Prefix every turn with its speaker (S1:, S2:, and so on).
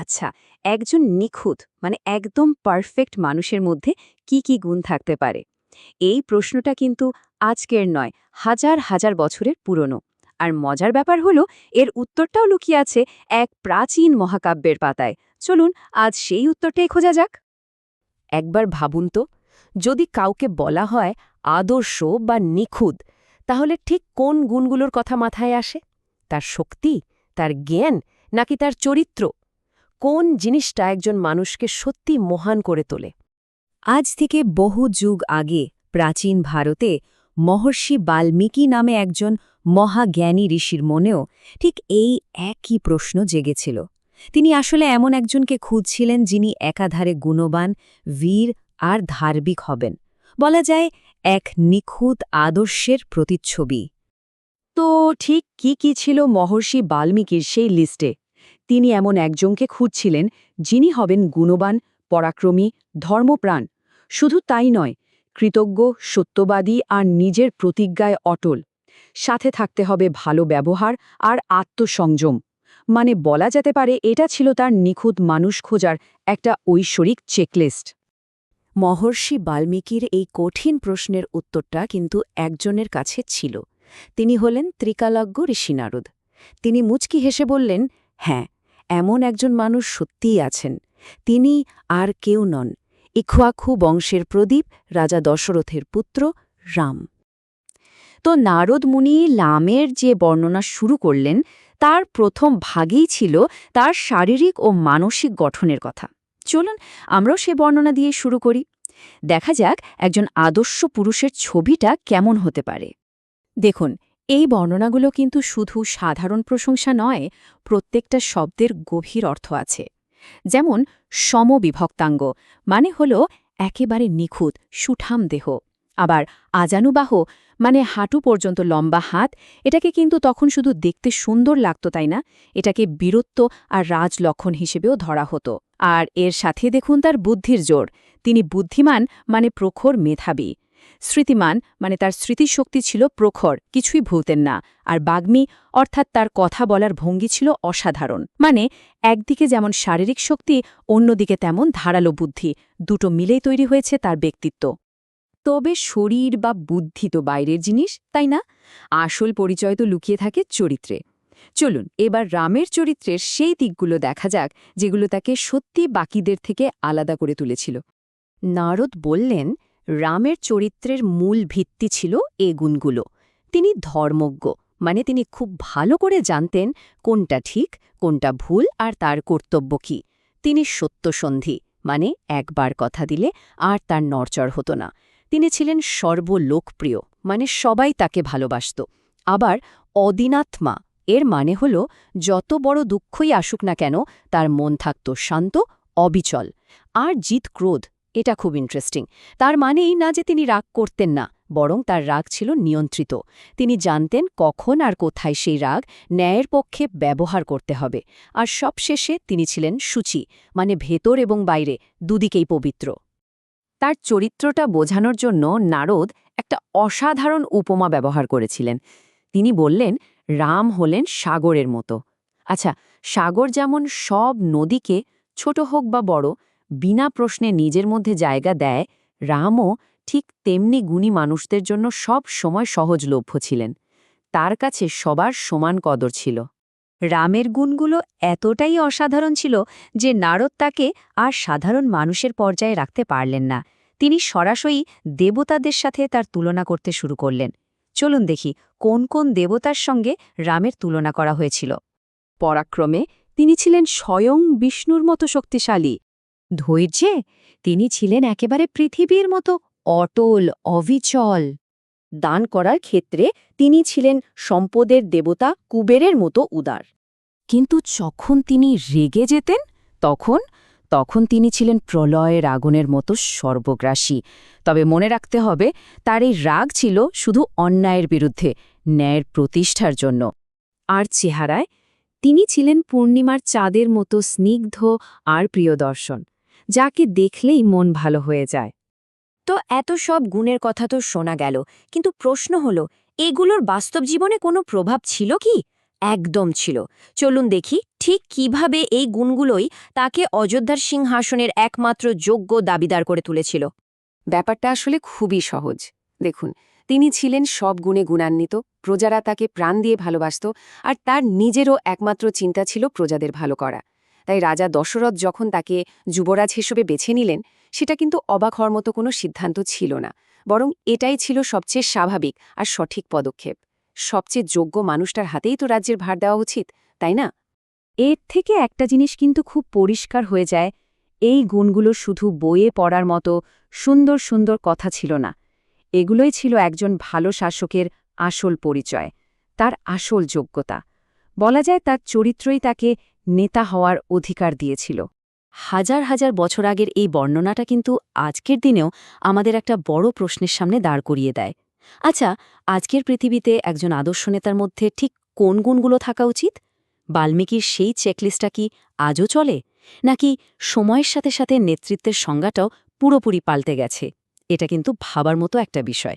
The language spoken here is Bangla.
S1: আচ্ছা, একজন নিখুঁত একদম পারফেক্ট মানুষের মধ্যে কি কি গুণ থাকতে পারে? এই প্রশ্নটা কিন্তু আজকের নয়, হাজার হাজার বছরের পুরনো। আর মজার ব্যাপার হলো এর উত্তরটাও লুকিয়ে আছে এক প্রাচীন মহাকাব্যের পাতায়। চলুন আজ সেই উত্তরটাই খোঁজা যাক। একবার ভাবুন তো, যদি কাউকে বলা হয় আদর্শ বা নিখুঁত, তাহলে ঠিক কোন গুণগুলোর কথা মাথায় আসে? তার শক্তি, তার জ্ঞান, নাকি তার চরিত্র? কোন জিনিসটা একজন মানুষকে সত্যি মহান করে তোলে? আজ থেকে বহু যুগ আগে প্রাচীন ভারতে মহর্ষি বাল্মীকি নামে একজন মহাজ্ঞানী ঋষির মনেও ঠিক এই একই প্রশ্ন জেগেছিল। তিনি আসলে এমন একজনকে খুঁজছিলেন যিনি একাধারে গুণবান, বীর আর ধার্মিক হবেন। বলা যায় এক নিখুঁত আদর্শের প্রতিচ্ছবি। তো ঠিক কি কি ছিল মহর্ষি বাল্মীকির সেই লিস্টে? তিনি এমন একজনকে খুঁজছিলেন যিনি হবেন গুণবান, পরাক্রমী, ধর্মপ্রাণ। শুধু তাই নয়, কৃতজ্ঞ, সত্যবাদী আর নিজের প্রতিজ্ঞায় অটল। সাথে থাকতে হবে ভালো ব্যবহার আর আত্মসংযম। বলা যেতে পারে এটা ছিল তার নিখুঁত মানুষ খোঁজার একটা ঐশ্বরিক চেকলিস্ট। মহর্ষি বাল্মীকির এই কঠিন প্রশ্নের উত্তরটা কিন্তু একজনের কাছে ছিল। তিনি হলেন ত্রিকালজ্ঞ ঋষি নারদ। তিনি মুচকি হেসে বললেন, হ্যাঁ, এমন একজন মানুষ সত্যিই আছেন। তিনি আর কেউ নন, ইক্ষ্বাকু বংশের প্রদীপ, রাজা দশরথের পুত্র রাম। তো নারদ মুনি রামের যে বর্ণনা শুরু করলেন, তার প্রথম ভাগেই ছিল তার শারীরিক ও মানসিক গঠনের কথা। চলুন আমরাও সে বর্ণনা দিয়ে শুরু করি। দেখা যাক একজন আদর্শ পুরুষের ছবিটা কেমন হতে পারে। দেখুন, এই বর্ণনাগুলো কিন্তু শুধু সাধারণ প্রশংসা নয়, প্রত্যেকটা শব্দের গভীর অর্থ আছে। যেমন সমবিভক্তাঙ্গ হল একেবারে নিখুঁত, সুঠাম দেহ। আবার আজানুবাহ হাঁটু পর্যন্ত লম্বা হাত, এটাকে কিন্তু তখন শুধু দেখতে সুন্দর লাগত, তাই না? এটাকে বীরত্ব আর রাজলক্ষণ হিসেবেও ধরা হতো। আর এর সাথে দেখুন তার বুদ্ধির জোর। তিনি বুদ্ধিমান প্রখর মেধাবী। স্মৃতিমান তার স্মৃতিশক্তি ছিল প্রখর, কিছুই ভুলতেন না। আর বাগ্মী অর্থাৎ তার কথা বলার ভঙ্গি ছিল অসাধারণ। একদিকে যেমন শারীরিক শক্তি, অন্যদিকে তেমন ধারালো বুদ্ধি, দুটো মিলেই তৈরি হয়েছে তার ব্যক্তিত্ব। তবে শরীর বা বুদ্ধি তো বাইরের জিনিস, তাই না? আসল পরিচয় তো লুকিয়ে থাকে চরিত্রে। চলুন এবার রামের চরিত্রের সেই দিকগুলো দেখা যাক যেগুলো তাকে সত্যি বাকিদের থেকে আলাদা করে তুলেছিল। নারদ বললেন, রামের চরিত্রের মূল ভিত্তি ছিল এ গুণগুলো। তিনি ধর্মজ্ঞ, তিনি খুব ভালো করে জানতেন কোনটা ঠিক, কোনটা ভুল আর তার কর্তব্য কী। তিনি সত্যসন্ধী, একবার কথা দিলে আর তার নড়চড় হতো না। তিনি ছিলেন সর্বলোকপ্রিয়, সবাই তাকে ভালোবাসত। আবার অদিনাত্মা, এর হল যত বড় দুঃখই আসুক না কেন তার মন থাকত শান্ত, অবিচল। আর জিত ক্রোধ, এটা খুব ইন্টারেস্টিং। তার এই না যে তিনি রাগ করতেন না, বরং তার রাগ ছিল নিয়ন্ত্রিত। তিনি জানতেন কখন আর কোথায় সেই রাগ ন্যায়ের পক্ষে ব্যবহার করতে হবে। আর সবশেষে তিনি ছিলেন শুচি, ভেতর এবং বাইরে দুদিকেই পবিত্র। তার চরিত্রটা বোঝানোর জন্য নারদ একটা অসাধারণ উপমা ব্যবহার করেছিলেন। তিনি বললেন, রাম হলেন সাগরের মতো। আচ্ছা, সাগর যেমন সব নদীকে, ছোট হোক বা বড়, বিনা প্রশ্নে নিজের মধ্যে জায়গা দেয়, রামও ঠিক তেমনি গুণী মানুষদের জন্য সব সময় সহজলভ্য ছিলেন। তার কাছে সবার সমান কদর ছিল। রামের গুণগুলো এতটাই অসাধারণ ছিল যে নারদ তাকে আর সাধারণ মানুষের পর্যায়ে রাখতে পারলেন না। তিনি সরাসরি দেবতাদের সাথে তার তুলনা করতে শুরু করলেন। চলুন দেখি কোন কোন দেবতার সঙ্গে রামের তুলনা করা হয়েছিল। পরাক্রমে তিনি ছিলেন স্বয়ং বিষ্ণুর মতো শক্তিশালী। ধৈর্যে তিনি ছিলেন একেবারে পৃথিবীর মতো অটল, অবিচল। দান করার ক্ষেত্রে তিনি ছিলেন সম্পদের দেবতা কুবেরের মতো উদার। কিন্তু যখন তিনি রেগে যেতেন, তখন তিনি ছিলেন প্রলয়ের আগুনের মতো সর্বগ্রাসী। তবে মনে রাখতে হবে, তার এই রাগ ছিল শুধু অন্যায়ের বিরুদ্ধে, ন্যায়ের প্রতিষ্ঠার জন্য। আর চেহারায় তিনি ছিলেন পূর্ণিমার চাঁদের মতো স্নিগ্ধ আর প্রিয়দর্শন, যাকে দেখলেই মন ভালো হয়ে যায়। তো এত সব গুণের কথা তো শোনা গেল, কিন্তু প্রশ্ন হল, এগুলোর বাস্তব জীবনে কোনো প্রভাব ছিল কি? একদম ছিল। চলুন দেখি
S2: ঠিক কিভাবে এই গুণগুলোই তাকে অযোধ্যার সিংহাসনের একমাত্র যোগ্য দাবিদার করে তুলেছিল?
S1: ব্যাপারটা আসলে খুবই সহজ। দেখুন, তিনি ছিলেন সব গুণে গুণান্বিত, প্রজারা তাকে প্রাণ দিয়ে ভালোবাসত, আর তার নিজেরও একমাত্র চিন্তা ছিল প্রজাদের ভালো করা। তাই রাজা দশরথ যখন তাকে যুবরাজ হিসেবে বেছে নিলেন, সেটা কিন্তু অবাক হওয়ার মতো কোনো সিদ্ধান্ত ছিল না, বরং এটাই ছিল সবচেয়ে স্বাভাবিক আর সঠিক পদক্ষেপ। সবচেয়ে যোগ্য মানুষটার হাতেই তো রাজ্যের ভার দেওয়া উচিত, তাই না? এর থেকে একটা জিনিস কিন্তু খুব পরিষ্কার হয়ে যায়, এই গুণগুলো শুধু বইয়ে পড়ার মতো সুন্দর সুন্দর কথা ছিল না। এগুলোই ছিল একজন ভালো শাসকের আসল পরিচয়, তার আসল যোগ্যতা। বলা যায় তার চরিত্রই তাকে নেতা হওয়ার অধিকার দিয়েছিল। হাজার হাজার বছর আগের এই বর্ণনাটা কিন্তু আজকের দিনেও আমাদের একটা বড় প্রশ্নের সামনে দাঁড় করিয়ে দেয়। আচ্ছা, আজকের পৃথিবীতে একজন আদর্শ নেতার মধ্যে ঠিক কোন গুণগুলো থাকা উচিত? বাল্মীকির সেই চেকলিস্টটা কি আজও চলে, নাকি সময়ের সাথে সাথে নেতৃত্বের সংজ্ঞাটাও পুরোপুরি পাল্টে গেছে? এটা কিন্তু ভাবার মতো একটা বিষয়।